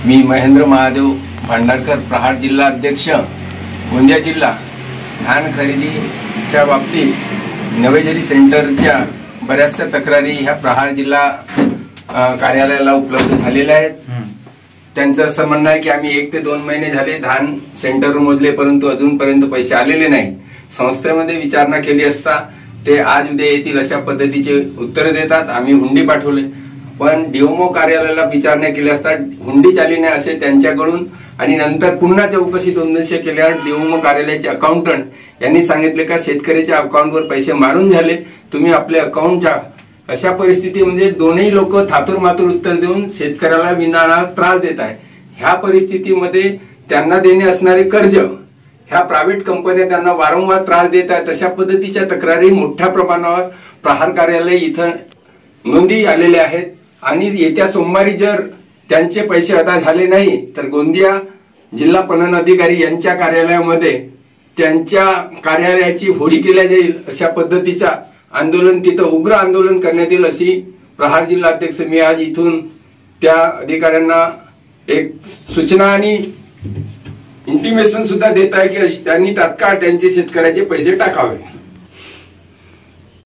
मी महेंद्र महादेव भांडारकर, प्रहार जिल्हा अध्यक्ष, गोंदिया जिल्हा। धान खरेदीच्या बाबतीत नवेजरी सेंटरच्या बऱ्याचशा तक्रारी ह्या प्रहार जिल्हा कार्यालयाला उपलब्ध झालेल्या आहेत। त्यांचं असं म्हणणं आहे की आम्ही 1 ते 2 महिने झाले धान सेंटर मोजले, परंतु अजूनपर्यंत पैसे आलेले नाहीत। संस्थेमध्ये विचारणा केली असता ते आज उद्या येतील अशा पद्धतीचे उत्तर देतात। आम्ही हुंडी पाठवले, पण डीओमओ कार्यालयाला विचारणा केली असता हुंडी आली नाही असे त्यांच्याकडून, आणि नंतर पुन्हा चौकशी 200 केल्यावर डीओमओ कार्यालयाचे अकाउंटंट यांनी सांगितले का शेतकऱ्याच्या अकाउंटवर पैसे मारून झाले, तुम्ही आपले अकाउंटच्या अशा परिस्थितीमध्ये दोन्ही लोक थातूर मातूर उत्तर देऊन शेतकऱ्याला विनाकारण त्रास देत आहे। ह्या परिस्थितीमध्ये त्यांना देणे असणारे कर्ज ह्या प्रायव्हेट कंपन्या त्यांना वारंवार त्रास देत आहेत। अशा पद्धतीच्या तक्रारी मोठ्या प्रमाणावर प्रहार कार्यालय इथं नोंदी आलेल्या आहेत, आणि येत्या सोमवारी जर त्यांचे पैसे अदा झाले नाही तर गोंदिया जिल्हा पणन अधिकारी यांच्या कार्यालयामध्ये त्यांच्या कार्यालयाची होळी केल्या जाईल। अशा पद्धतीचा आंदोलन, तिथं उग्र आंदोलन करण्यात येईल अशी प्रहार जिल्हा अध्यक्ष मी आज इथून त्या अधिकाऱ्यांना एक सूचना आणि इंटिमेशन सुद्धा देत आहे की त्यांनी तात्काळ त्यांचे शेतकऱ्याचे पैसे टाकावे।